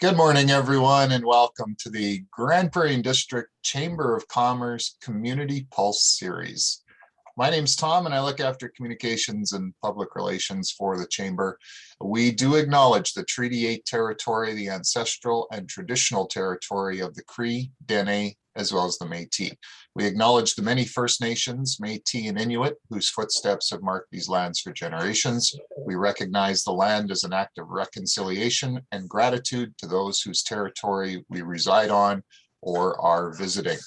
Good morning, everyone, and welcome to the Grande Prairie District Chamber of Commerce Community Pulse Series. My name's Tom, and I look after communications and public relations for the Chamber. We do acknowledge the Treaty 8 territory, the ancestral and traditional territory of the Cree, Dene, as well as the Métis. We acknowledge the many First Nations, Métis and Inuit, whose footsteps have marked these lands for generations. We recognize the land as an act of reconciliation and gratitude to those whose territory we reside on or are visiting.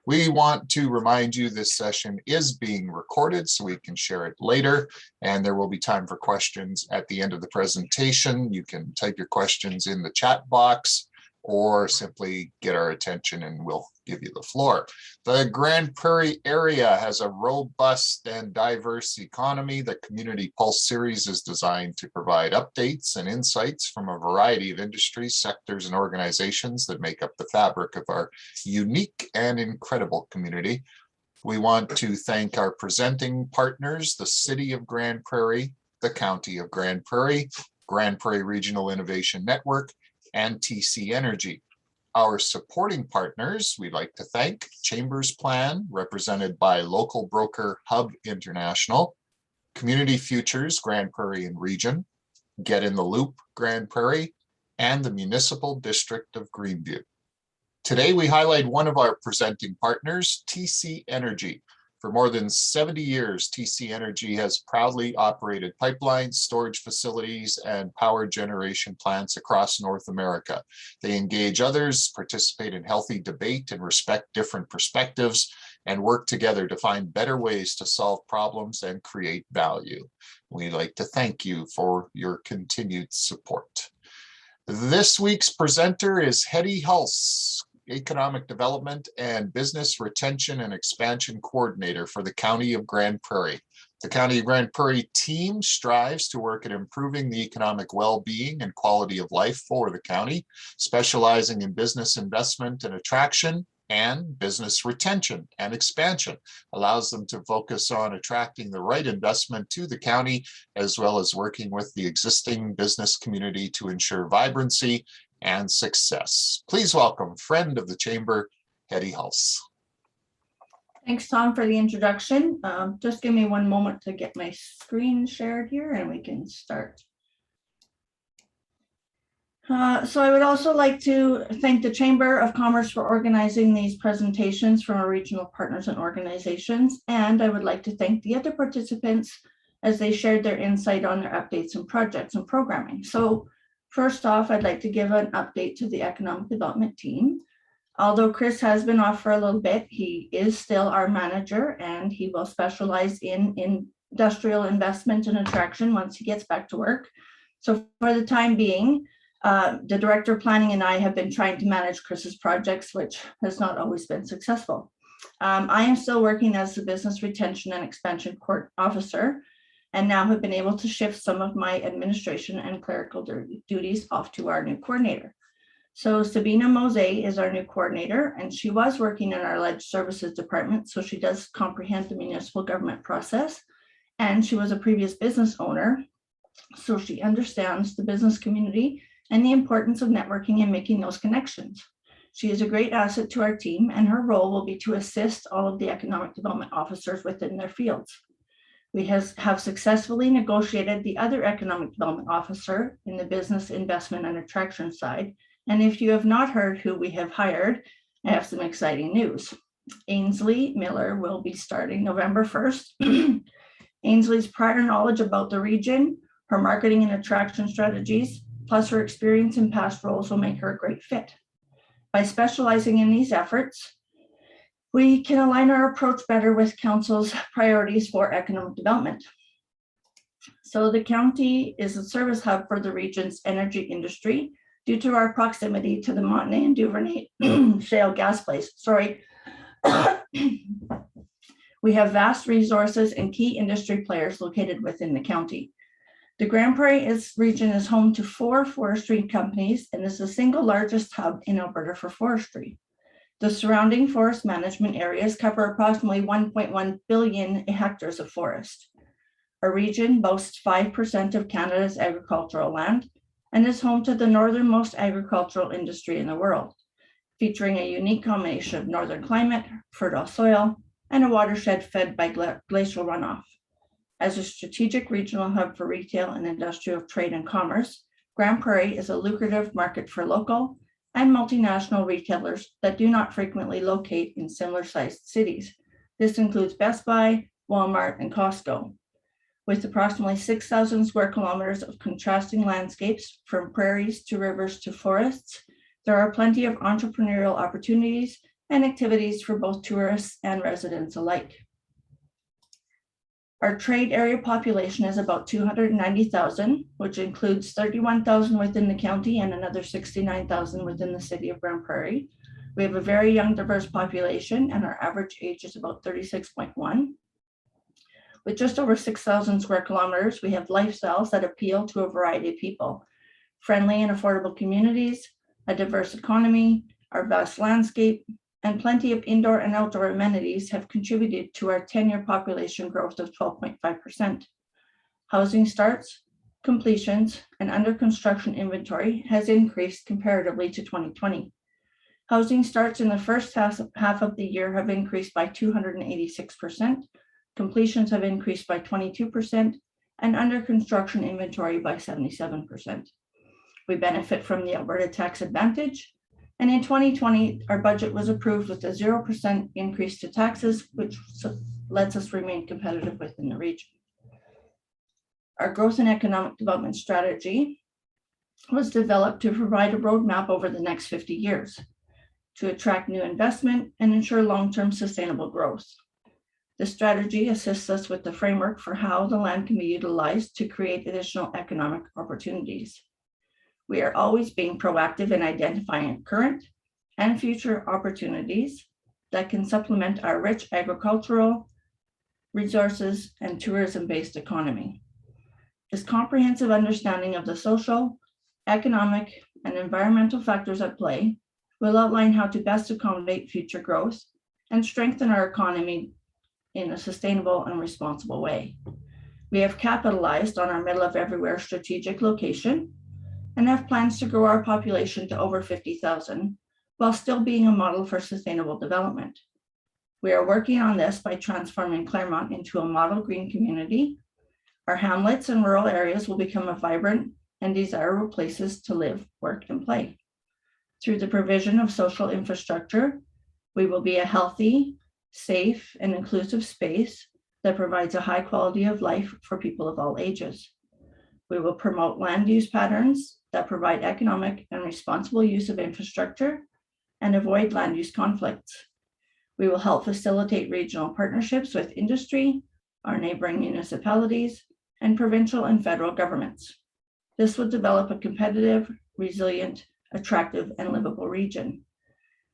We want to remind you this session is being recorded so we can share it later, and there will be time for questions at the end of the presentation. You can type your questions in the chat box or simply get our attention and we'll give you the floor. The Grande Prairie area has a robust and diverse economy. The Community Pulse series is designed to provide updates and insights from a variety of industries, sectors, and organizations that make up the fabric of our unique and incredible community. We want to thank our presenting partners, the City of Grande Prairie, the County of Grande Prairie, Grande Prairie Regional Innovation Network, and TC Energy. Our supporting partners, we'd like to thank Chambers Plan, represented by local broker Hub International, Community Futures, Grande Prairie and Region, GetintheLoop, Grande Prairie, and the Municipal District of Greenview. Today, we highlight one of our presenting partners, TC Energy. For more than 70 years, TC Energy has proudly operated pipelines, storage facilities, and power generation plants across North America. They engage others, participate in healthy debate, and respect different perspectives, and work together to find better ways to solve problems and create value. We'd like to thank you for your continued support. This week's presenter is Hetti Huls, Economic Development and Business Retention and Expansion Coordinator for the County of Grande Prairie. The County of Grande Prairie team strives to work at improving the economic well-being and quality of life for the county, specializing in business investment and attraction and business retention and expansion. Allows them to focus on attracting the right investment to the county, as well as working with the existing business community to ensure vibrancy and success. Please welcome friend of the Chamber, Hetti Huls. Thanks, Tom, for the introduction. Just give me one moment to get my screen shared here and we can start. So I would also like to thank the Chamber of Commerce for organizing these presentations from our regional partners and organizations. And I would like to thank the other participants as they shared their insight on their updates and projects and programming. So first off, I'd like to give an update to the economic development team. Although Chris has been off for a little bit, he is still our manager and he will specialize in industrial investment and attraction once he gets back to work. So for the time being, the Director of Planning and I have been trying to manage Chris's projects, which has not always been successful. I am still working as the Business Retention and Expansion Court Officer, and now have been able to shift some of my administration and clerical duties off to our new coordinator. So Sabina Mose is our new coordinator, and she was working in our Alleged Services Department, so she does comprehend the municipal government process, and she was a previous business owner, so she understands the business community and the importance of networking and making those connections. She is a great asset to our team, and her role will be to assist all of the economic development officers within their fields. We have successfully negotiated the other economic development officer in the business investment and attraction side. And if you have not heard who we have hired, I have some exciting news. Ainsley Miller will be starting November 1st. Ainsley's prior knowledge about the region, her marketing and attraction strategies, plus her experience in past roles will make her a great fit. By specializing in these efforts, we can align our approach better with Council's priorities for economic development. So the county is a service hub for the region's energy industry due to our proximity to the Montney and Duvernay shale gas plays. We have vast resources and key industry players located within the county. The Grande Prairie region is home to 4 forestry companies and is the single largest hub in Alberta for forestry. The surrounding forest management areas cover approximately 1.1 billion hectares of forest. Our region boasts 5% of Canada's agricultural land and is home to the northernmost agricultural industry in the world, featuring a unique combination of northern climate, fertile soil, and a watershed fed by glacial runoff. As a strategic regional hub for retail and industrial trade and commerce, Grande Prairie is a lucrative market for local and multinational retailers that do not frequently locate in similar-sized cities. This includes Best Buy, Walmart, and Costco. With approximately 6,000 square kilometers of contrasting landscapes, from prairies to rivers to forests, there are plenty of entrepreneurial opportunities and activities for both tourists and residents alike. Our trade area population is about 290,000, which includes 31,000 within the county and another 69,000 within the city of Grande Prairie. We have a very young, diverse population, and our average age is about 36.1. With just over 6,000 square kilometers, we have lifestyles that appeal to a variety of people. Friendly and affordable communities, a diverse economy, our vast landscape, and plenty of indoor and outdoor amenities have contributed to our 10-year population growth of 12.5%. Housing starts, completions, and under construction inventory has increased comparatively to 2020. Housing starts in the first half of the year have increased by 286%, completions have increased by 22%, and under construction inventory by 77%. We benefit from the Alberta tax advantage, and in 2020, our budget was approved with a 0% increase to taxes, which lets us remain competitive within the region. Our growth and economic development strategy was developed to provide a roadmap over the next 50 years to attract new investment and ensure long-term sustainable growth. The strategy assists us with the framework for how the land can be utilized to create additional economic opportunities. We are always being proactive in identifying current and future opportunities that can supplement our rich agricultural resources and tourism-based economy. This comprehensive understanding of the social, economic, and environmental factors at play will outline how to best accommodate future growth and strengthen our economy in a sustainable and responsible way. We have capitalized on our middle of everywhere strategic location and have plans to grow our population to over 50,000 while still being a model for sustainable development. We are working on this by transforming Clermont into a model green community. Our hamlets and rural areas will become a vibrant and desirable places to live, work, and play. Through the provision of social infrastructure, we will be a healthy, safe, and inclusive space that provides a high quality of life for people of all ages. We will promote land use patterns that provide economic and responsible use of infrastructure and avoid land use conflicts. We will help facilitate regional partnerships with industry, our neighboring municipalities, and provincial and federal governments. This will develop a competitive, resilient, attractive, and livable region.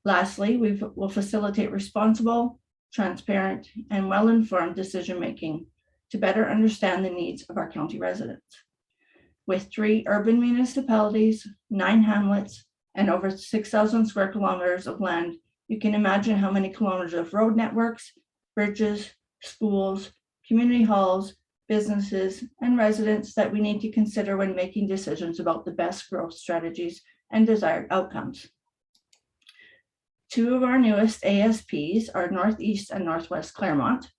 Lastly, we will facilitate responsible, transparent, and well-informed decision-making to better understand the needs of our county residents. With 3 urban municipalities, 9 hamlets, and over 6,000 square kilometers of land, you can imagine how many kilometers of road networks, bridges, schools, community halls, businesses, and residents that we need to consider when making decisions about the best growth strategies and desired outcomes. 2 of our newest ASPs are Northeast and Northwest Clermont.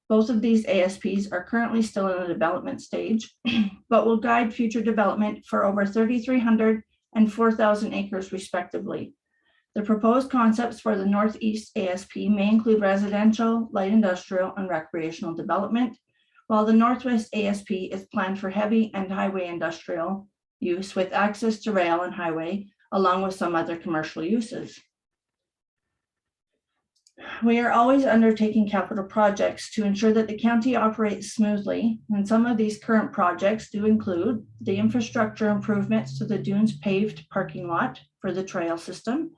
Both of these ASPs are currently still in the development stage, but will guide future development for over 3,300 and 4,000 acres respectively. The proposed concepts for the Northeast ASP may include residential, light industrial, and recreational development, while the Northwest ASP is planned for heavy and highway industrial use with access to rail and highway, along with some other commercial uses. We are always undertaking capital projects to ensure that the county operates smoothly, and some of these current projects do include the infrastructure improvements to the Dunes paved parking lot for the trail system,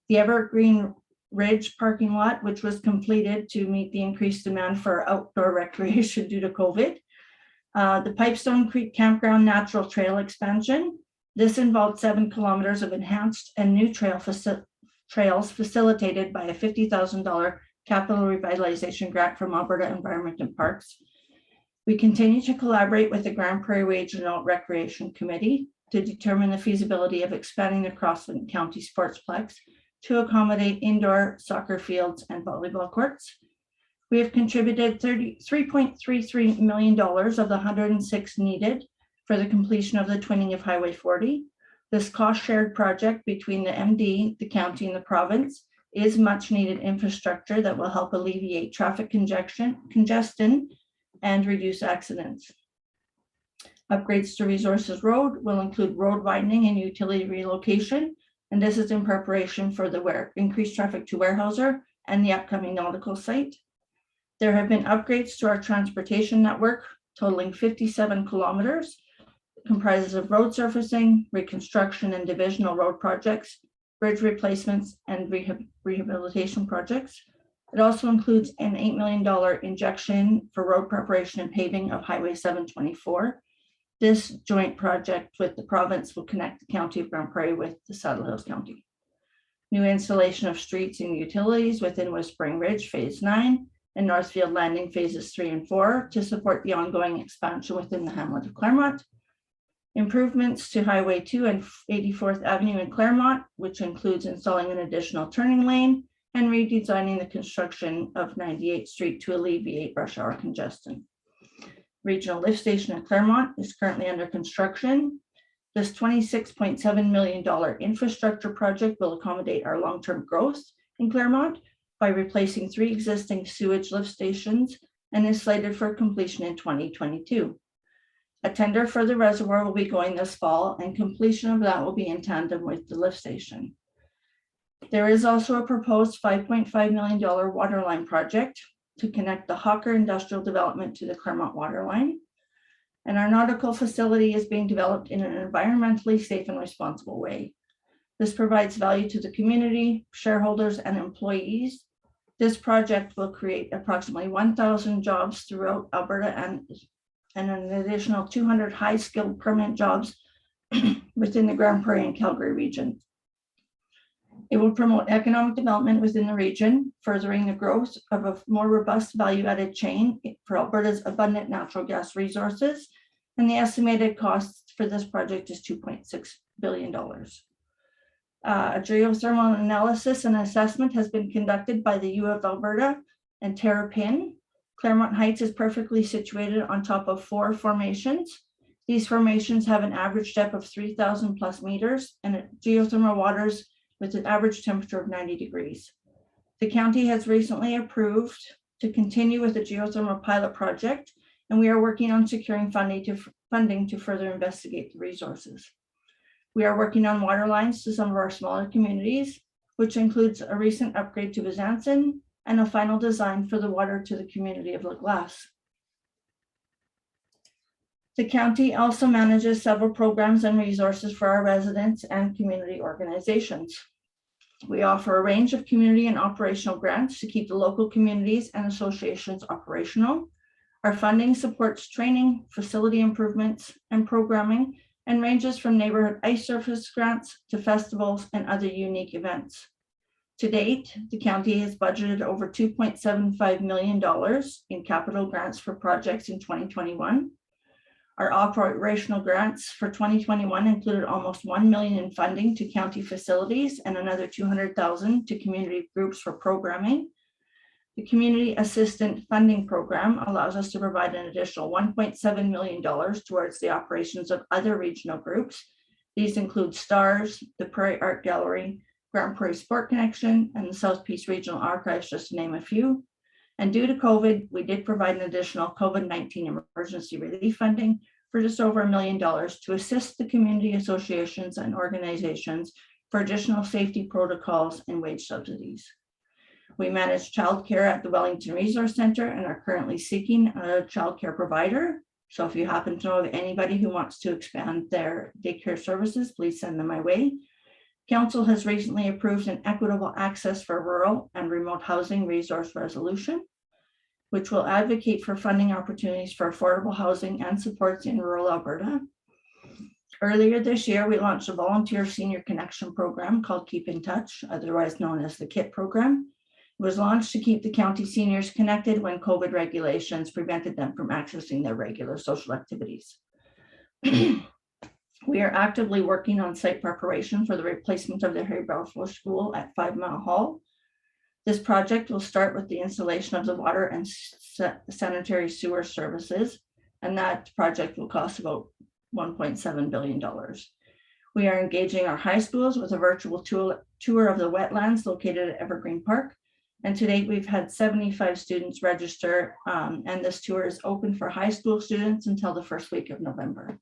the Evergreen Ridge parking lot, which was completed to meet the increased demand for outdoor recreation due to COVID, the Pipestone Creek Campground Natural Trail expansion. This involved 7 kilometers of enhanced and new trails facilitated by a $50,000 capital revitalization grant from Alberta Environment and Parks. We continue to collaborate with the Grande Prairie Regional Recreation Committee to determine the feasibility of expanding the Crossland County Sportsplex to accommodate indoor soccer fields and volleyball courts. We have contributed $33.33 million of the 106 needed for the completion of the twinning of Highway 40. This cost-shared project between the MD, the county, and the province is much-needed infrastructure that will help alleviate traffic congestion, and reduce accidents. Upgrades to Resources Road will include road widening and utility relocation, and this is in preparation for the increased traffic to Weyerhaeuser and the upcoming nautical site. There have been upgrades to our transportation network totaling 57 kilometers, comprises of road surfacing, reconstruction and divisional road projects, bridge replacements, and rehabilitation projects. It also includes an $8 million injection for road preparation and paving of Highway 724. This joint project with the province will connect the County of Grande Prairie with the Saddle Hills County. New installation of streets and utilities within Whispering Ridge Phase 9 and Northfield Landing Phases 3 and 4 to support the ongoing expansion within the hamlet of Clermont. Improvements to Highway 2 and 84th Avenue in Clermont, which includes installing an additional turning lane and redesigning the construction of 98th Street to alleviate rush hour congestion. Regional lift station in Clermont is currently under construction. This $26.7 million infrastructure project will accommodate our long-term growth in Clermont by replacing 3 existing sewage lift stations and is slated for completion in 2022. A tender for the reservoir will be going this fall, and completion of that will be in tandem with the lift station. There is also a proposed $5.5 million water line project to connect the Hawker Industrial Development to the Clermont water line. And our nautical facility is being developed in an environmentally safe and responsible way. This provides value to the community, shareholders, and employees. This project will create approximately 1,000 jobs throughout Alberta and an additional 200 high-skilled permanent jobs within the Grande Prairie and Calgary region. It will promote economic development within the region, furthering the growth of a more robust value-added chain for Alberta's abundant natural gas resources, and the estimated cost for this project is $2.6 billion. A geothermal analysis and assessment has been conducted by the U of Alberta and Terrapin. Clermont Heights is perfectly situated on top of 4 formations. These formations have an average depth of 3,000 plus meters and geothermal waters with an average temperature of 90 degrees. The county has recently approved to continue with the Geothermal Pilot project, and we are working on securing funding to further investigate the resources. We are working on water lines to some of our smaller communities, which includes a recent upgrade to Byzantin and a final design for the water to the community of La Glace. The county also manages several programs and resources for our residents and community organizations. We offer a range of community and operational grants to keep the local communities and associations operational. Our funding supports training, facility improvements, and programming, and ranges from neighborhood ice surface grants to festivals and other unique events. To date, the county has budgeted over $2.75 million in capital grants for projects in 2021. Our operational grants for 2021 included almost $1 million in funding to county facilities and another $200,000 to community groups for programming. The Community Assistant Funding Program allows us to provide an additional $1.7 million towards the operations of other regional groups. These include STARS, the Prairie Art Gallery, Grande Prairie Sport Connection, and the South Peace Regional Archives, just to name a few. And due to COVID, we did provide an additional COVID-19 emergency relief funding for just over $1 million to assist the community associations and organizations for additional safety protocols and wage subsidies. We manage childcare at the Wellington Resource Center and are currently seeking a childcare provider. So if you happen to know of anybody who wants to expand their daycare services, please send them my way. Council has recently approved an equitable access for rural and remote housing resource resolution, which will advocate for funding opportunities for affordable housing and supports in rural Alberta. Earlier this year, we launched a volunteer senior connection program called Keep in Touch, otherwise known as the KIT program. It was launched to keep the county seniors connected when COVID regulations prevented them from accessing their regular social activities. We are actively working on site preparation for the replacement of the Harry Balfour School at 5 Mile Hall. This project will start with the installation of the water and sanitary sewer services, and that project will cost about $1.7 billion. We are engaging our high schools with a virtual tour of the wetlands located at Evergreen Park. And to date, we've had 75 students register, and this tour is open for high school students until the first week of November.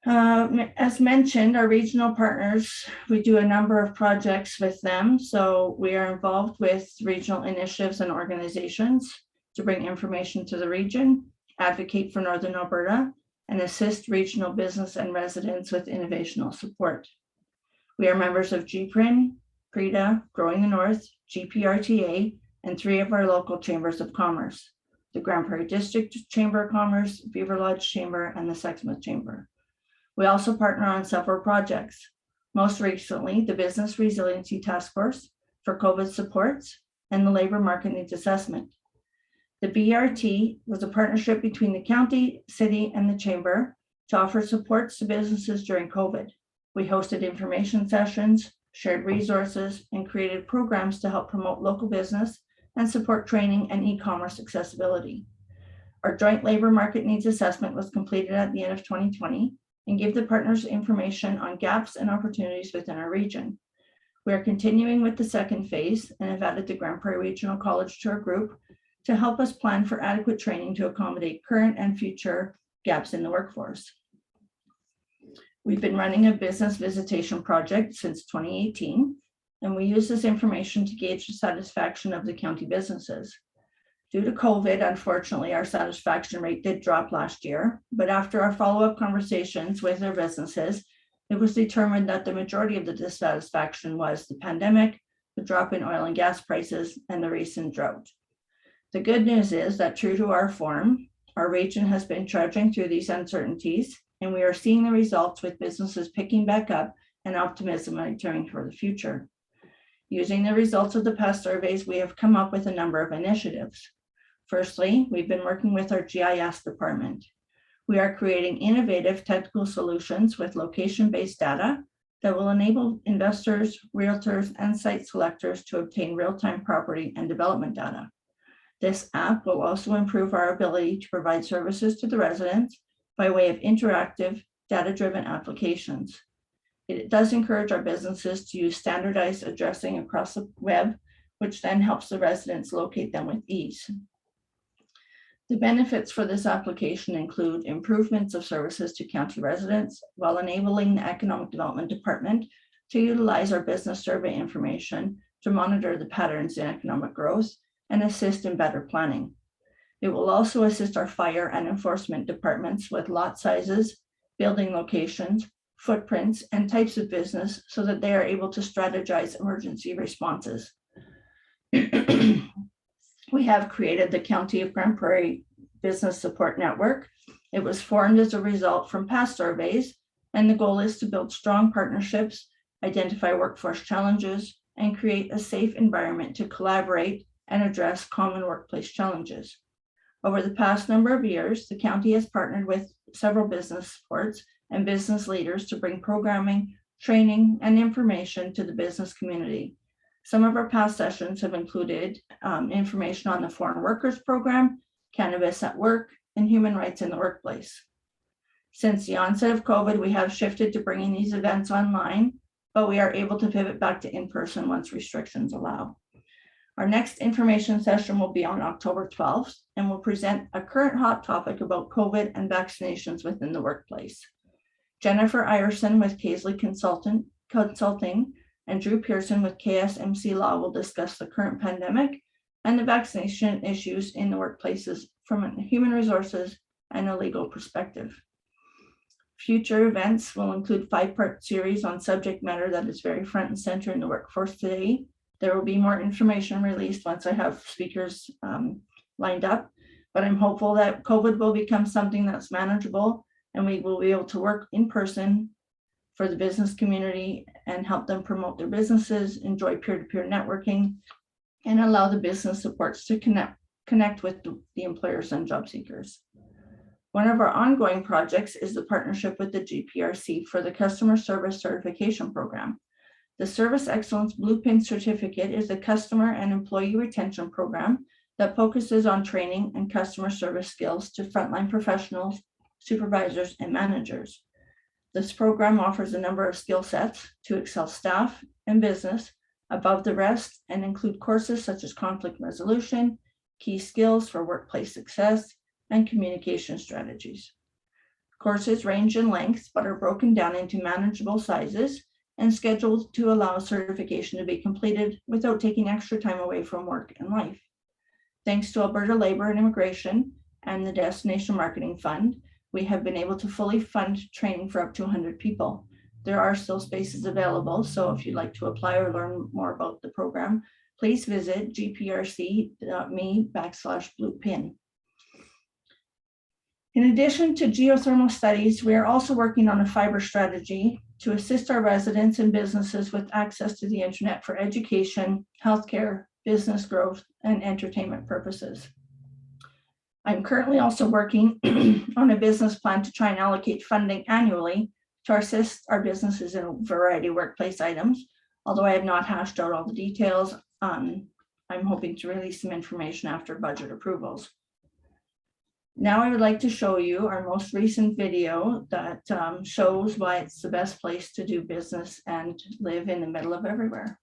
As mentioned, our regional partners, we do a number of projects with them. So we are involved with regional initiatives and organizations to bring information to the region, advocate for Northern Alberta, and assist regional business and residents with innovational support. We are members of GPRIN, PREDA, Growing the North, GPRTA, and 3 of our local chambers of commerce, the Grande Prairie District Chamber of Commerce, Beaver Lodge Chamber, and the Sexsmith Chamber. We also partner on several projects, most recently the Business Resiliency Task Force for COVID supports and the Labor Market Needs Assessment. The BRT was a partnership between the county, city, and the chamber to offer supports to businesses during COVID. We hosted information sessions, shared resources, and created programs to help promote local business and support training and e-commerce accessibility. Our joint labor market needs assessment was completed at the end of 2020 and gave the partners information on gaps and opportunities within our region. We are continuing with the second phase and have added the Grande Prairie Regional College to our group to help us plan for adequate training to accommodate current and future gaps in the workforce. We've been running a business visitation project since 2018, and we use this information to gauge the satisfaction of the county businesses. Due to COVID, unfortunately, our satisfaction rate did drop last year, but after our follow-up conversations with our businesses, it was determined that the majority of the dissatisfaction was the pandemic, the drop in oil and gas prices, and the recent drought. The good news is that true to our form, our region has been trudging through these uncertainties, and we are seeing the results with businesses picking back up and optimism returning for the future. Using the results of the past surveys, we have come up with a number of initiatives. Firstly, we've been working with our GIS department. We are creating innovative technical solutions with location-based data that will enable investors, realtors, and site selectors to obtain real-time property and development data. This app will also improve our ability to provide services to the residents by way of interactive, data-driven applications. It does encourage our businesses to use standardized addressing across the web, which then helps the residents locate them with ease. The benefits for this application include improvements of services to county residents while enabling the Economic Development Department to utilize our business survey information to monitor the patterns in economic growth and assist in better planning. It will also assist our fire and enforcement departments with lot sizes, building locations, footprints, and types of business so that they are able to strategize emergency responses. We have created the County of Grande Prairie Business Support Network. It was formed as a result from past surveys, and the goal is to build strong partnerships, identify workforce challenges, and create a safe environment to collaborate and address common workplace challenges. Over the past number of years, the county has partnered with several business supports and business leaders to bring programming, training, and information to the business community. Some of our past sessions have included information on the Foreign Workers Program, cannabis at work, and human rights in the workplace. Since the onset of COVID, we have shifted to bringing these events online, but we are able to pivot back to in-person once restrictions allow. Our next information session will be on October 12th and will present a current hot topic about COVID and vaccinations within the workplace. Jennifer Ireson with Kaisley Consulting and Drew Pearson with KSMC Law will discuss the current pandemic and the vaccination issues in the workplaces from a human resources and a legal perspective. Future events will include 5-part series on subject matter that is very front and center in the workforce today. There will be more information released once I have speakers lined up, but I'm hopeful that COVID will become something that's manageable and we will be able to work in person for the business community and help them promote their businesses, enjoy peer-to-peer networking, and allow the business supports to connect with the employers and job seekers. One of our ongoing projects is the partnership with the GPRC for the Customer Service Certification Program. The Service Excellence Blue Pin Certificate is a customer and employee retention program that focuses on training and customer service skills to frontline professionals, supervisors, and managers. This program offers a number of skill sets to excel staff and business above the rest and include courses such as conflict resolution, key skills for workplace success, and communication strategies. Courses range in length, but are broken down into manageable sizes and scheduled to allow certification to be completed without taking extra time away from work and life. Thanks to Alberta Labor and Immigration and the Destination Marketing Fund, we have been able to fully fund training for up to 100 people. There are still spaces available, so if you'd like to apply or learn more about the program, please visit gprc.me/bluepin. In addition to geothermal studies, we are also working on a fiber strategy to assist our residents and businesses with access to the internet for education, healthcare, business growth, and entertainment purposes. I'm currently also working on a business plan to try and allocate funding annually to assist our businesses in a variety of workplace items. Although I have not hashed out all the details, I'm hoping to release some information after budget approvals. Now I would like to show you our most recent video that shows why it's the best place to do business and live in the middle of everywhere.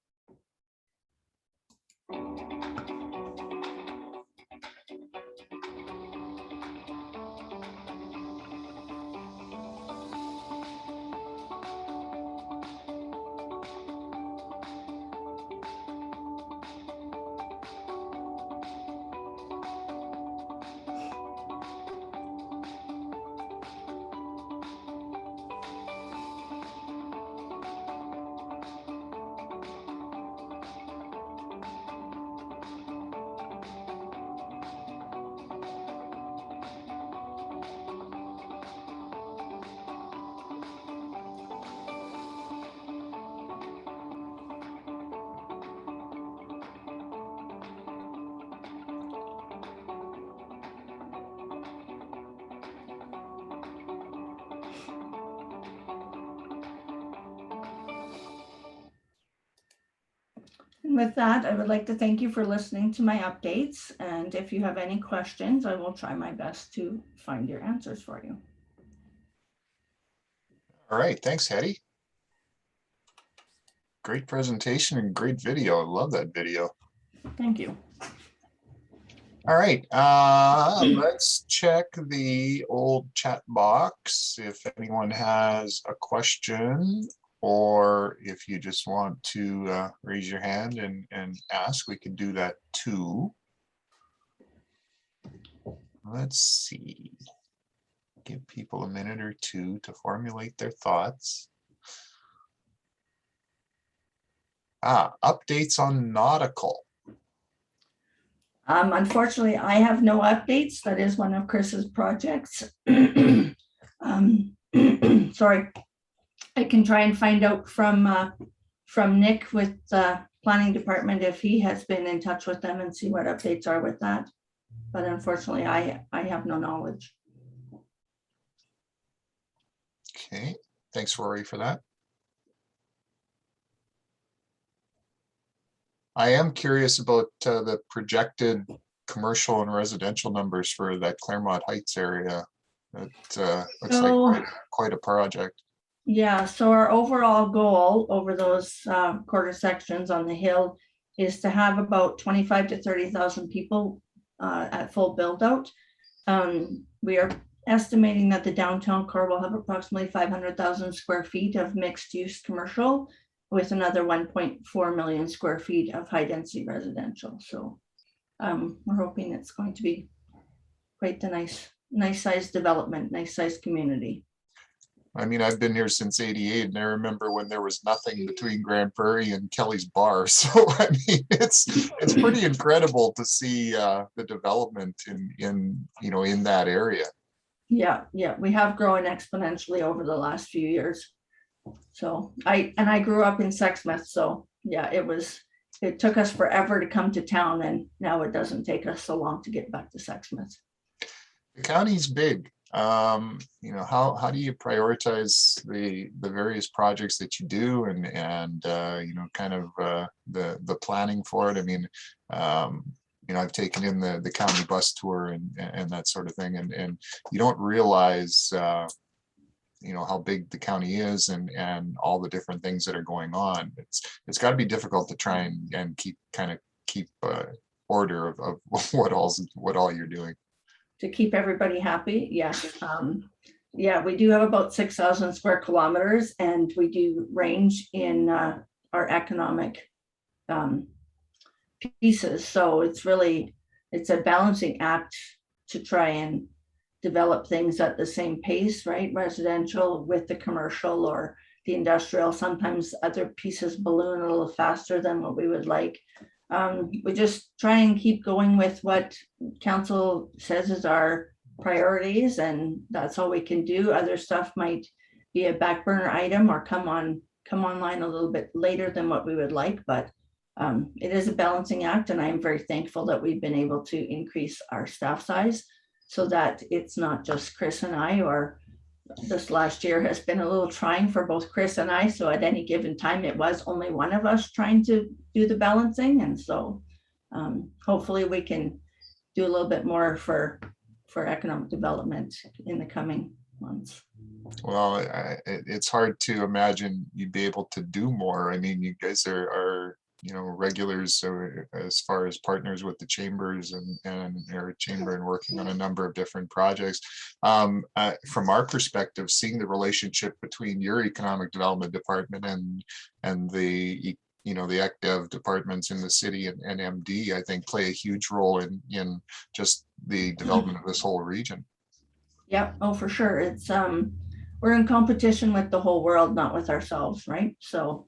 With that, I would like to thank you for listening to my updates. And if you have any questions, I will try my best to find your answers for you. All right, thanks, Hetti. Great presentation and great video. I love that video. Thank you. All right, let's check the old chat box if anyone has a question, or if you just want to raise your hand and ask, we can do that too. Let's see. Give people a minute or two to formulate their thoughts. Updates on nautical. Unfortunately, I have no updates. That is one of Chris's projects. Sorry. I can try and find out from Nick with the planning department if he has been in touch with them and see what updates are with that. But unfortunately, I have no knowledge. Okay, thanks, Rory, for that. I am curious about the projected commercial and residential numbers for that Clermont Heights area. It looks like quite a project. Yeah, so our overall goal over those quarter sections on the hill is to have about 25 to 30,000 people at full build out. We are estimating that the downtown core will have approximately 500,000 square feet of mixed use commercial with another 1.4 million square feet of high density residential. So we're hoping it's going to be quite the nice size development, nice size community. I mean, I've been here since '88, and I remember when there was nothing between Grande Prairie and Kelly's Bar. So I mean, it's pretty incredible to see the development in that area. Yeah, we have grown exponentially over the last few years. So I grew up in Sexsmith, so yeah, it took us forever to come to town, and now it doesn't take us so long to get back to Sexsmith. The county's big. how do you prioritize the various projects that you do, and kind of the planning for it? I mean, I've taken in the county bus tour and that sort of thing, and you don't realize how big the county is and all the different things that are going on. It's got to be difficult to try and keep order of what all you're doing. To keep everybody happy, yes. Yeah, we do have about 6,000 square kilometers, and we do range in our economic pieces. So it's a balancing act to try and develop things at the same pace, right? Residential with the commercial or the industrial. Sometimes other pieces balloon a little faster than what we would like. We just try and keep going with what council says is our priorities, and that's all we can do. Other stuff might be a back burner item or come online a little bit later than what we would like, but it is a balancing act, and I'm very thankful that we've been able to increase our staff size so that it's not just Chris and I, or this last year has been a little trying for both Chris and I. So at any given time, it was only one of us trying to do the balancing. And so hopefully we can do a little bit more for economic development in the coming months. Well, it's hard to imagine you'd be able to do more. I mean, you guys are regulars as far as partners with the chambers and our chamber, and working on a number of different projects. From our perspective, seeing the relationship between your economic development department and the ECDev departments in the city and MD, I think play a huge role in just the development of this whole region. Yeah, oh, for sure. It's we're in competition with the whole world, not with ourselves, right? So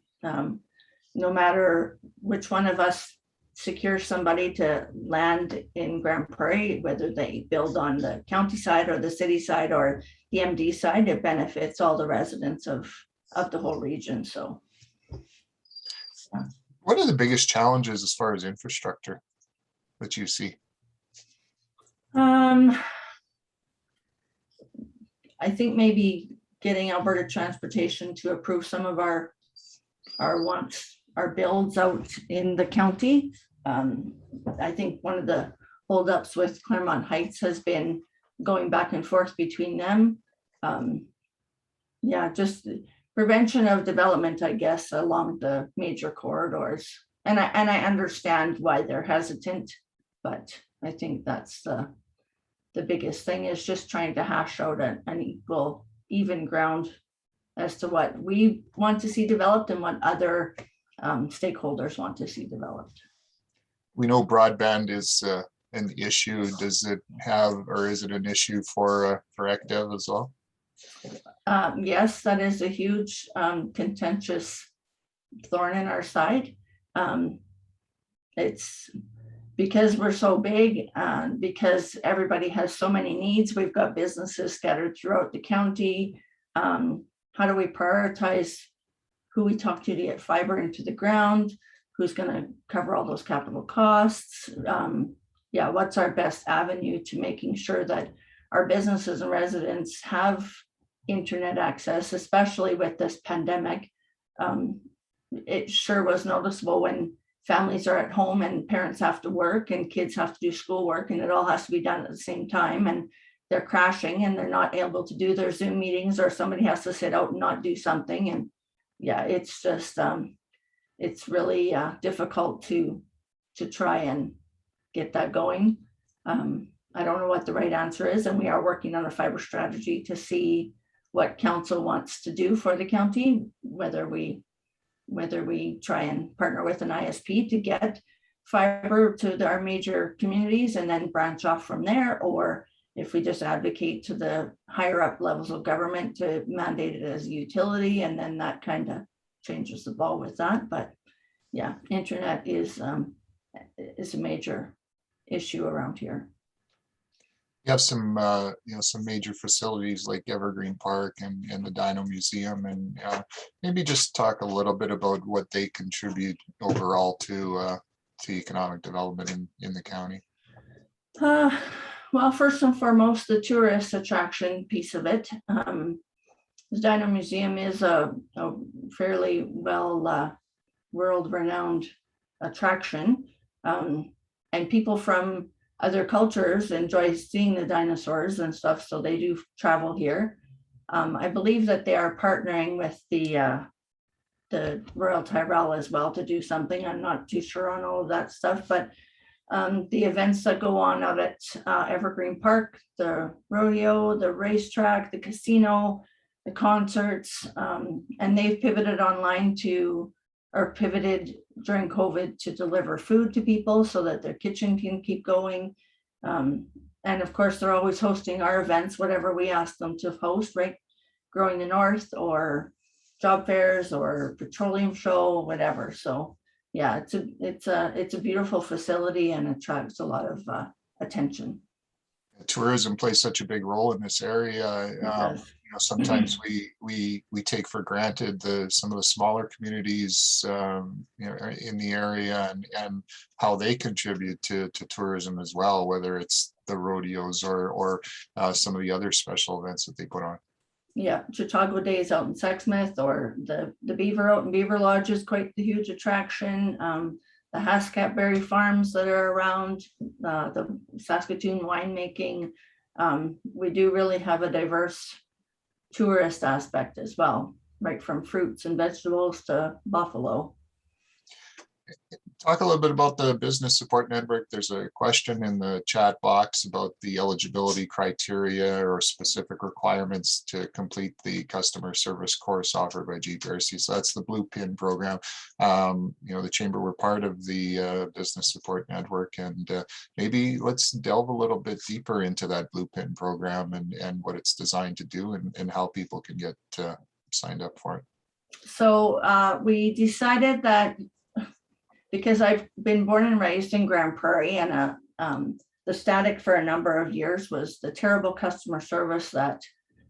no matter which one of us secures somebody to land in Grande Prairie, whether they build on the county side or the city side or the MD side, it benefits all the residents of the whole region. So what are the biggest challenges as far as infrastructure that you see? I think maybe getting Alberta Transportation to approve some of our builds out in the county. I think one of the holdups with Clermont Heights has been going back and forth between them. Just prevention of development, I guess, along the major corridors. And I understand why they're hesitant, but I think that's the biggest thing, is just trying to hash out an even ground as to what we want to see developed and what other stakeholders want to see developed. We know broadband is an issue. Does it have, or is it an issue for ECDev as well? Yes, that is a huge contentious thorn in our side. It's because we're so big, because everybody has so many needs. We've got businesses scattered throughout the county. How do we prioritize who we talk to get fiber into the ground? Who's going to cover all those capital costs? What's our best avenue to making sure that our businesses and residents have internet access, especially with this pandemic? It sure was noticeable when families are at home and parents have to work and kids have to do schoolwork, and it all has to be done at the same time, and they're crashing and they're not able to do their Zoom meetings, or somebody has to sit out and not do something. And it's just it's really difficult to try and get that going. I don't know what the right answer is, and we are working on a fiber strategy to see what council wants to do for the county, whether we try and partner with an ISP to get fiber to our major communities and then branch off from there, or if we just advocate to the higher up levels of government to mandate it as a utility, and then that kind of changes the ball with that. But yeah, internet is a major issue around here. You have some some major facilities like Evergreen Park and the Dino Museum, and maybe just talk a little bit about what they contribute overall to economic development in the county. Well, first and foremost, the tourist attraction piece of it. The Dino Museum is a fairly well world-renowned attraction, and people from other cultures enjoy seeing the dinosaurs and stuff, so they do travel here. I believe that they are partnering with the Royal Tyrrell as well to do something. I'm not too sure on all of that stuff, but the events that go on out at Evergreen Park, the rodeo, the racetrack, the casino, the concerts, and they've pivoted online or pivoted during COVID to deliver food to people so that their kitchen can keep going. And of course, they're always hosting our events, whatever we ask them to host, right? Growing the North or job fairs or petroleum show, whatever. So yeah, it's a beautiful facility and attracts a lot of attention. Tourism plays such a big role in this area. Sometimes we take for granted some of the smaller communities in the area and how they contribute to tourism as well, whether it's the rodeos or some of the other special events that they put on. Yeah, Chautauqua Days out in Sexsmith, or the Beaver out in Beaver Lodge is quite the huge attraction. The Haskapberry farms that are around, the Saskatoon winemaking. We do really have a diverse tourist aspect as well, right from fruits and vegetables to buffalo. Talk a little bit about the business support network. There's a question in the chat box about the eligibility criteria or specific requirements to complete the customer service course offered by GPRC. So that's the Blue Pin program. The Chamber were part of the business support network, and maybe let's delve a little bit deeper into that Blue Pin program and what it's designed to do and how people can get signed up for it. So we decided that, because I've been born and raised in Grande Prairie, and the static for a number of years was the terrible customer service that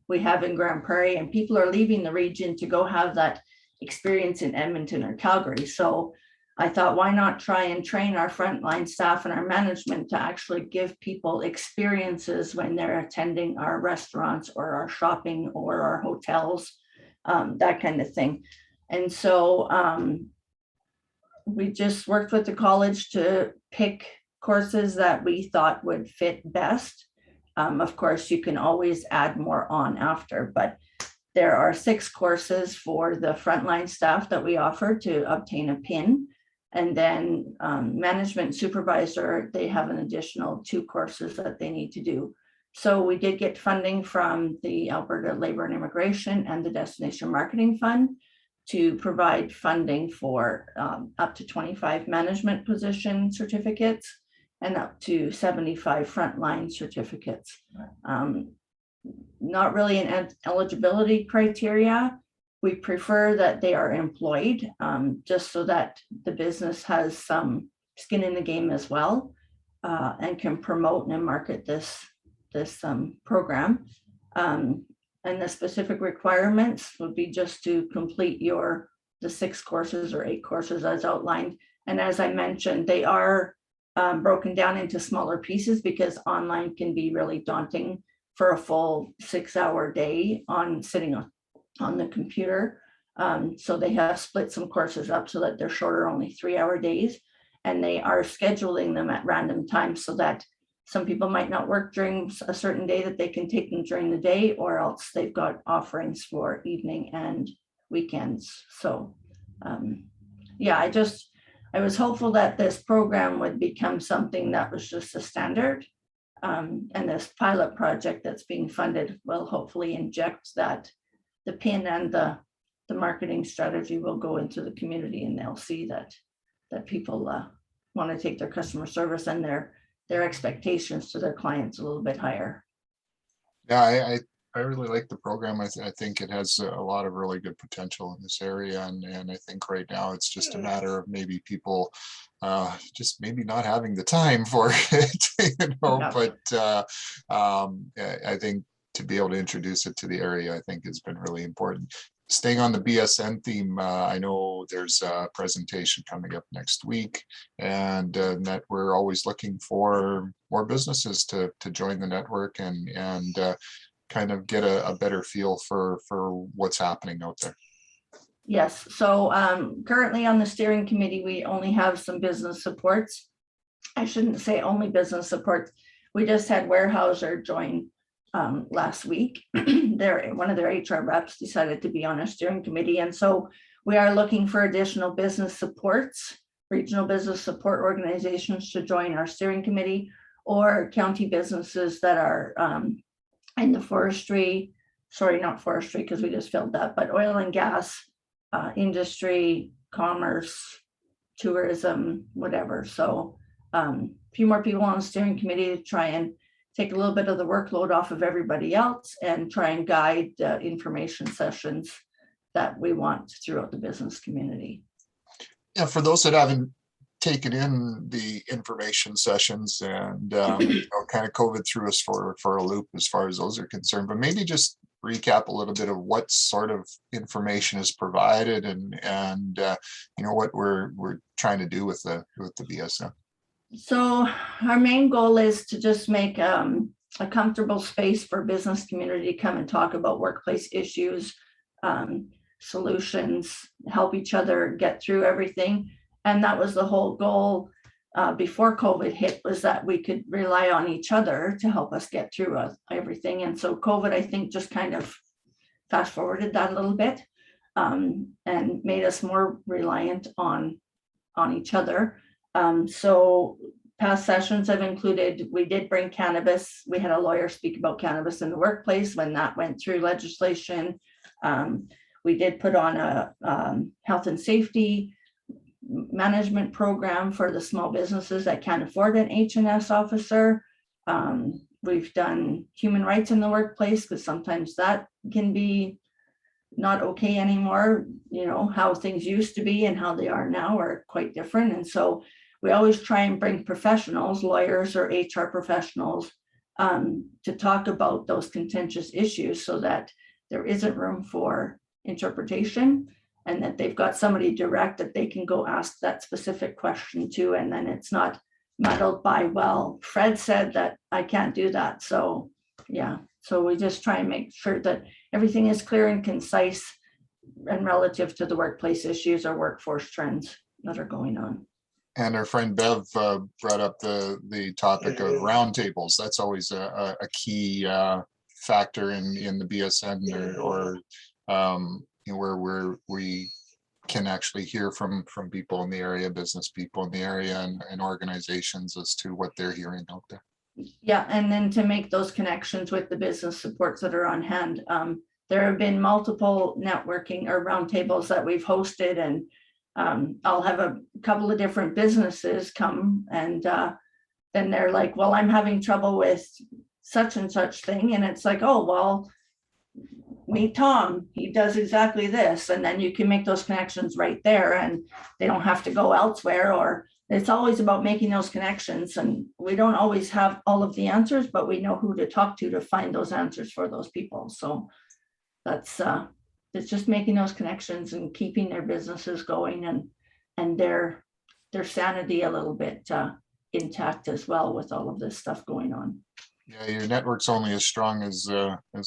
we have in Grande Prairie, and people are leaving the region to go have that experience in Edmonton or Calgary. So I thought, why not try and train our frontline staff and our management to actually give people experiences when they're attending our restaurants or our shopping or our hotels, that kind of thing. And so we just worked with the college to pick courses that we thought would fit best. Of course, you can always add more on after, but there are 6 courses for the frontline staff that we offer to obtain a PIN. And then management supervisor, they have an additional 2 courses that they need to do. So we did get funding from the Alberta Labor and Immigration and the Destination Marketing Fund to provide funding for up to 25 management position certificates and up to 75 frontline certificates. Not really an eligibility criteria. We prefer that they are employed, just so that the business has some skin in the game as well, and can promote and market this program. And the specific requirements would be just to complete the 6 courses or 8 courses as outlined. And as I mentioned, they are broken down into smaller pieces because online can be really daunting for a full 6-hour day sitting on the computer. So they have split some courses up so that they're shorter, only 3-hour days. And they are scheduling them at random times so that some people might not work during a certain day, that they can take them during the day, or else they've got offerings for evening and weekends. So yeah, I was hopeful that this program would become something that was just a standard. And this pilot project that's being funded will hopefully inject that the PIN and the marketing strategy will go into the community, and they'll see that people want to take their customer service and their expectations to their clients a little bit higher. Yeah, I really like the program. I think it has a lot of really good potential in this area, and I think right now it's just a matter of maybe people just maybe not having the time for it, Yeah. But I think to be able to introduce it to the area, I think has been really important. Staying on the BSN theme, I know there's a presentation coming up next week, and that we're always looking for more businesses to join the network and kind of get a better feel for what's happening out there. Yes, so currently on the steering committee, we only have some business supports. I shouldn't say only business supports. We just had Warehouser join last week. One of their HR reps decided to be on a steering committee. And so we are looking for additional business supports, regional business support organizations to join our steering committee, or county businesses that are in the forestry, sorry, not forestry, because we just filled that, but oil and gas, industry, commerce, tourism, whatever. So a few more people on the steering committee to try and take a little bit of the workload off of everybody else and try and guide information sessions that we want throughout the business community. Yeah, for those that haven't taken in the information sessions, and kind of COVID threw us for a loop as far as those are concerned, but maybe just recap a little bit of what sort of information is provided and what we're trying to do with the BSN. So our main goal is to just make a comfortable space for business community to come and talk about workplace issues, solutions, help each other get through everything. And that was the whole goal before COVID hit, was that we could rely on each other to help us get through everything. And so COVID, I think, just kind of fast forwarded that a little bit and made us more reliant on each other. So past sessions have included, we did bring cannabis. We had a lawyer speak about cannabis in the workplace when that went through legislation. We did put on a health and safety management program for the small businesses that can't afford an H&S officer. We've done human rights in the workplace, because sometimes that can be not okay anymore. How things used to be and how they are now are quite different. And so we always try and bring professionals, lawyers or HR professionals, to talk about those contentious issues so that there isn't room for interpretation, and that they've got somebody direct that they can go ask that specific question to, and then it's not muddled by, well, Fred said that I can't do that. So yeah, so we just try and make sure that everything is clear and concise and relative to the workplace issues or workforce trends that are going on. And our friend Bev brought up the topic of roundtables. That's always a key factor in the BSN, or where we can actually hear from people in the area, business people in the area, and organizations as to what they're hearing out there. Yeah, and then to make those connections with the business supports that are on hand. There have been multiple networking or roundtables that we've hosted, and I'll have a couple of different businesses come, and then they're like, well, I'm having trouble with such and such thing. And it's like, oh, well, meet Tom, he does exactly this. And then you can make those connections right there, and they don't have to go elsewhere. Or it's always about making those connections. And we don't always have all of the answers, but we know who to talk to find those answers for those people. So that's it's just making those connections and keeping their businesses going and their sanity a little bit intact as well with all of this stuff going on. Yeah, your network's only as strong as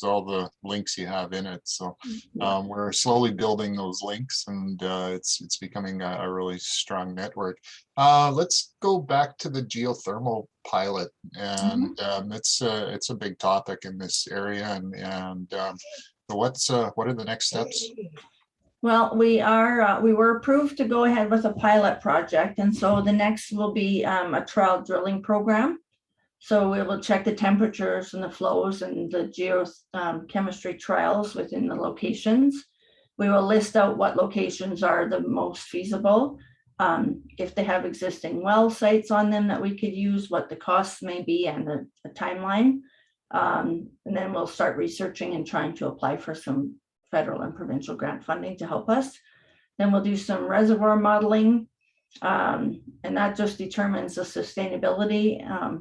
all the links you have in it. So we're slowly building those links, and it's becoming a really strong network. Let's go back to the geothermal pilot, and it's a big topic in this area. And what are the next steps? Well, we were approved to go ahead with a pilot project, and so the next will be a trial drilling program. So we will check the temperatures and the flows and the geochemistry trials within the locations. We will list out what locations are the most feasible, if they have existing well sites on them that we could use, what the costs may be, and the timeline. And then we'll start researching and trying to apply for some federal and provincial grant funding to help us. Then we'll do some reservoir modeling. And that just determines the sustainability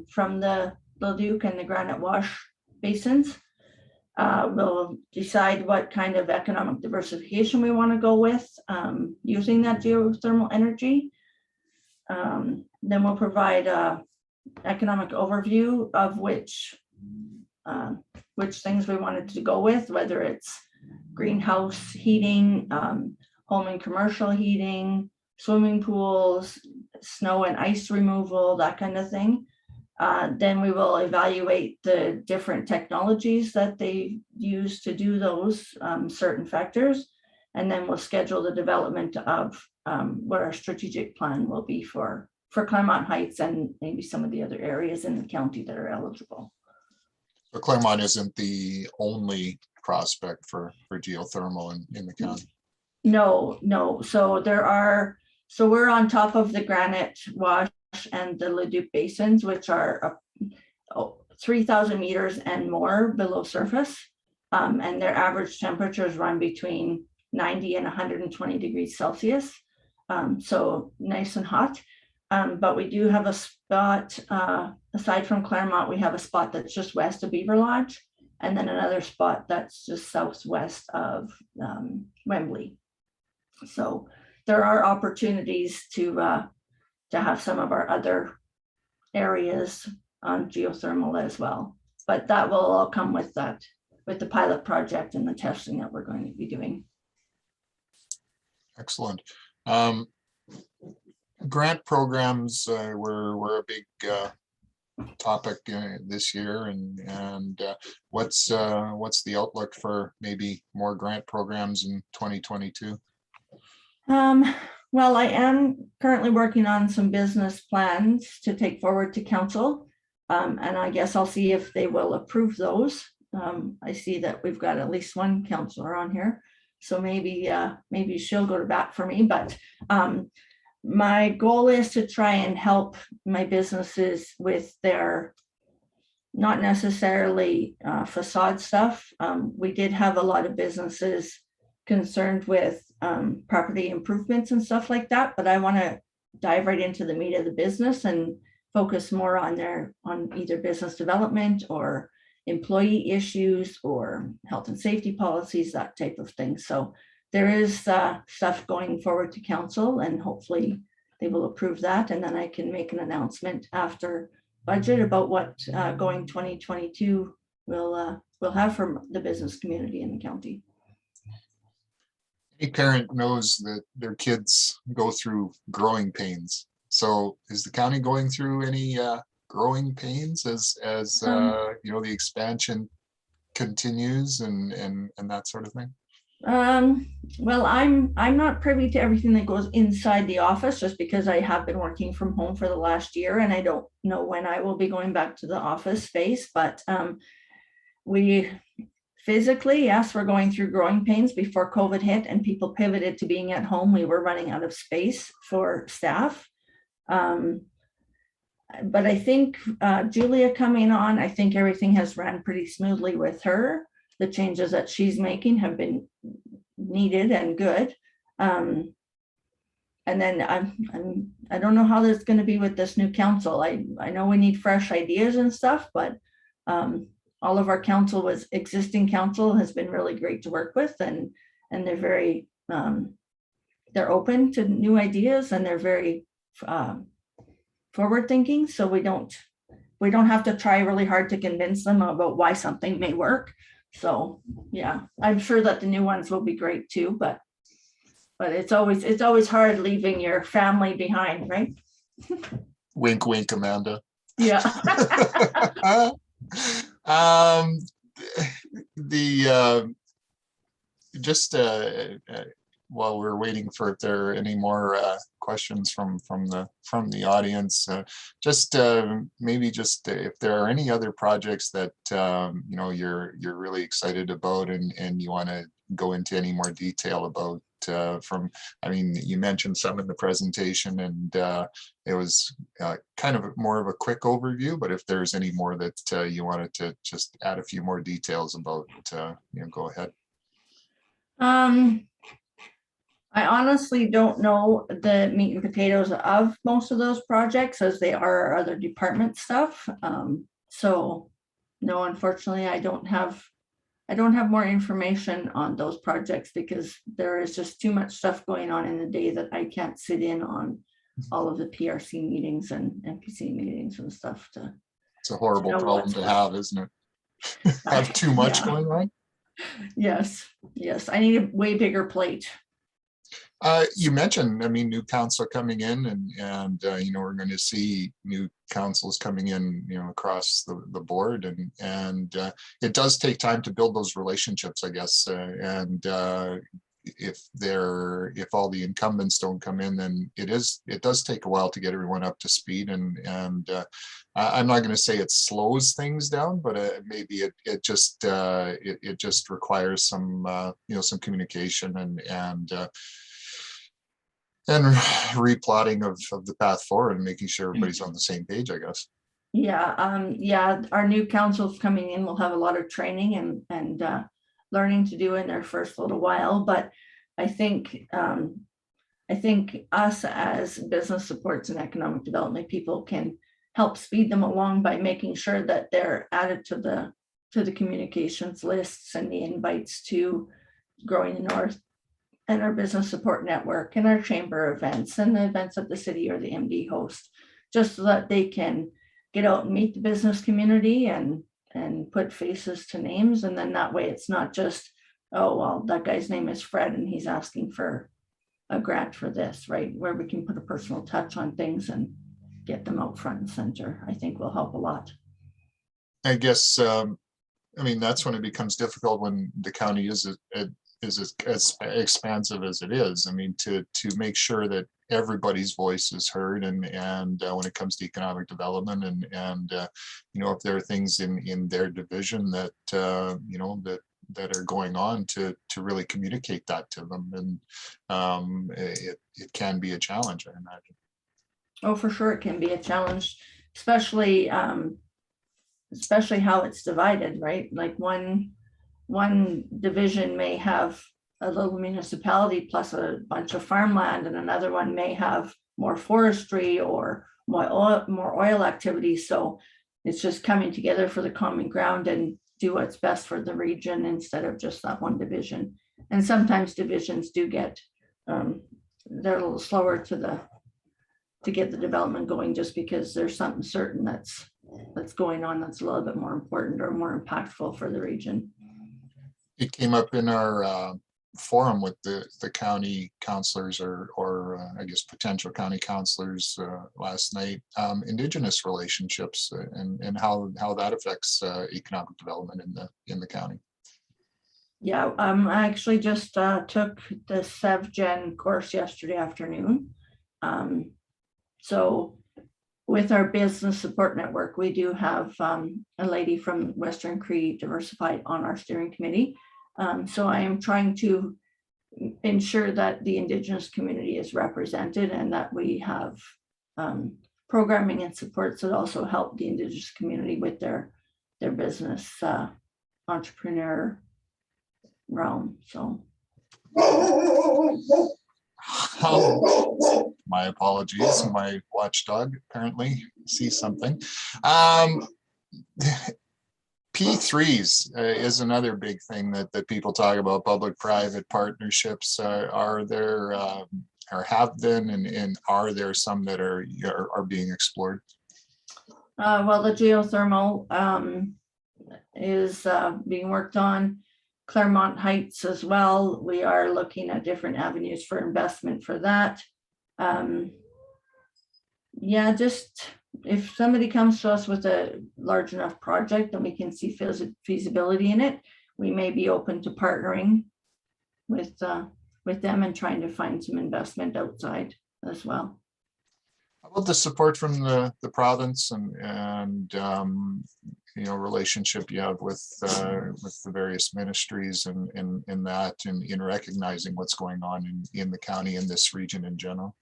from the Leduc and the Granite Wash basins. We'll decide what kind of economic diversification we want to go with using that geothermal energy. Then we'll provide a economic overview of which things we wanted to go with, whether it's greenhouse heating, home and commercial heating, swimming pools, snow and ice removal, that kind of thing. Then we will evaluate the different technologies that they use to do those certain factors. And then we'll schedule the development of what our strategic plan will be for Clermont Heights and maybe some of the other areas in the county that are eligible. But Clermont isn't the only prospect for geothermal in the county. No. So we're on top of the Granite Wash and the Leduc basins, which are 3,000 meters and more below surface. And their average temperatures run between 90 and 120 degrees Celsius. So nice and hot. But we do have a spot, aside from Clermont, we have a spot that's just west of Beaver Lodge, and then another spot that's just southwest of Wembley. So there are opportunities to have some of our other areas on geothermal as well. But that will all come with the pilot project and the testing that we're going to be doing. Excellent. Grant programs were a big topic this year, and what's the outlook for maybe more grant programs in 2022? Well, I am currently working on some business plans to take forward to council, and I guess I'll see if they will approve those. I see that we've got at least one councillor on here, so maybe she'll go to bat for me. But my goal is to try and help my businesses with their not necessarily facade stuff. We did have a lot of businesses concerned with property improvements and stuff like that, but I want to dive right into the meat of the business and focus more on either business development or employee issues or health and safety policies, that type of thing. So there is stuff going forward to council, and hopefully they will approve that, and then I can make an announcement after budget about what going 2022 will have for the business community in the county. Any parent knows that their kids go through growing pains. So is the county going through any growing pains as the expansion continues and that sort of thing? Well, I'm not privy to everything that goes inside the office, just because I have been working from home for the last year, and I don't know when I will be going back to the office space. But we physically, yes, we're going through growing pains. Before COVID hit and people pivoted to being at home, we were running out of space for staff. But I think Julia coming on, I think everything has ran pretty smoothly with her. The changes that she's making have been needed and good. And then I don't know how that's going to be with this new council. I know we need fresh ideas and stuff, but all of our existing council has been really great to work with, and they're very they're open to new ideas, and they're very forward thinking. So we don't have to try really hard to convince them about why something may work. So yeah, I'm sure that the new ones will be great too, but it's always hard leaving your family behind, right? Wink, wink, Amanda. Yeah. While we're waiting for if there are any more questions from the audience, maybe if there are any other projects that you're really excited about and you want to go into any more detail about. You mentioned some in the presentation, and it was kind of more of a quick overview, but if there's any more that you wanted to just add a few more details about, go ahead. I honestly don't know the meat and potatoes of most of those projects, as they are our other department stuff. So no, unfortunately, I don't have I don't have more information on those projects because there is just too much stuff going on in the day that I can't sit in on all of the PRC meetings and NPC meetings and stuff to. It's a horrible know problem what's to what. have, isn't it? Have too much Yeah. going on. Yes, I need a way bigger plate. You mentioned, I mean, new council coming in and we're going to see new councils coming in, across the board, and it does take time to build those relationships, I guess. If all the incumbents don't come in, then it does take a while to get everyone up to speed. And I'm not going to say it slows things down, but maybe it just requires some some communication and replotting of the path forward and making sure everybody's on the same page, I guess. Yeah, our new councils coming in will have a lot of training and learning to do in their first little while. But I think us as business supports and economic development people can help speed them along by making sure that they're added to the communications lists and the invites to Growing the North and our business support network and our chamber events and the events that the city or the MD host, just so that they can get out and meet the business community and put faces to names. And then that way it's not just, oh, well, that guy's name is Fred and he's asking for a grant for this, right? Where we can put a personal touch on things and get them out front and center, I think will help a lot. I guess, that's when it becomes difficult, when the county is as expansive as it is. I mean, to make sure that everybody's voice is heard, and when it comes to economic development, and if there are things in their division that that are going on, to really communicate that to them, and it can be a challenge, I imagine. Oh, for sure, it can be a challenge, especially how it's divided, right? Like one division may have a little municipality plus a bunch of farmland, and another one may have more forestry or more oil activity. So it's just coming together for the common ground and do what's best for the region instead of just that one division. And sometimes divisions do get they're a little slower to get the development going, just because there's something certain that's going on that's a little bit more important or more impactful for the region. It came up in our forum with the county councilors, or I guess potential county councilors last night, Indigenous relationships and how that affects economic development in the county. Yeah, I actually just took the SevGen course yesterday afternoon. So with our business support network, we do have a lady from Western Cree Diversified on our steering committee. So I am trying to ensure that the Indigenous community is represented, and that we have programming and supports that also help the Indigenous community with their business entrepreneur realm. So my apologies, my watchdog apparently sees something. P3s is another big thing that people talk about, public-private partnerships. Are there or have been, and are there some that are being explored? Well, the geothermal is being worked on. Clermont Heights as well. We are looking at different avenues for investment for that. Yeah, just if somebody comes to us with a large enough project and we can see feasibility in it, we may be open to partnering with them and trying to find some investment outside as well. How about the support from the province and relationship you have with the various ministries and that, and in recognizing what's going on in the county, in this region in general?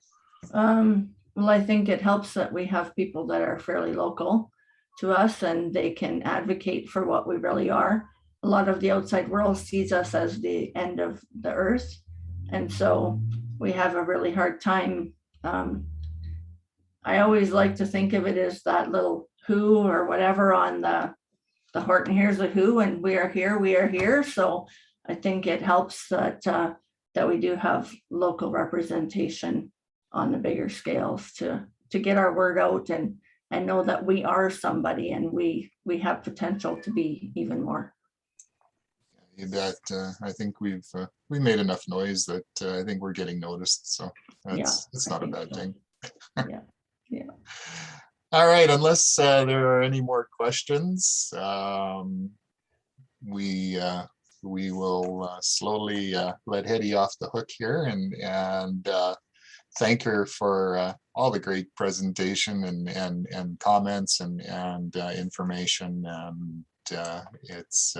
Well, I think it helps that we have people that are fairly local to us and they can advocate for what we really are. A lot of the outside world sees us as the end of the earth. And so we have a really hard time. I always like to think of it as that little who or whatever on the the Horton here's the who, and we are here. So I think it helps that that we do have local representation on the bigger scales to get our word out and know that we are somebody and we have potential to be even more. That I think we made enough noise that I think we're getting noticed. So it's not a bad thing. Yeah. All right, unless there are any more questions, we will slowly let Hetti off the hook here and thank her for all the great presentation and comments and information. And it's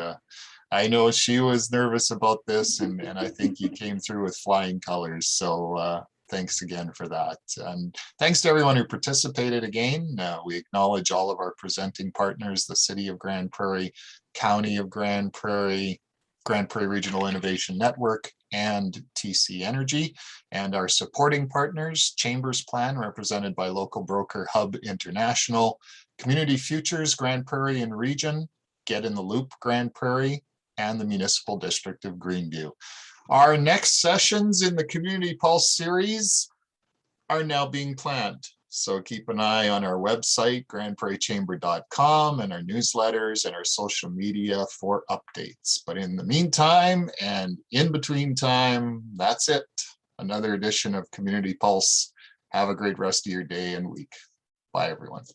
I know she was nervous about this, and I think you came through with flying colors. So thanks again for that. And thanks to everyone who participated again. We acknowledge all of our presenting partners, the City of Grande Prairie, County of Grande Prairie, Grande Prairie Regional Innovation Network, and TC Energy, and our supporting partners, Chambers Plan, represented by local broker Hub International, Community Futures, Grande Prairie and Region, GetintheLoop, Grande Prairie, and the Municipal District of Greenview. Our next sessions in the Community Pulse series are now being planned. So keep an eye on our website, grandeprairiechamber.com, and our newsletters and our social media for updates. But in the meantime and in between time, that's it. Another edition of Community Pulse. Have a great rest of your day and week. Bye, everyone.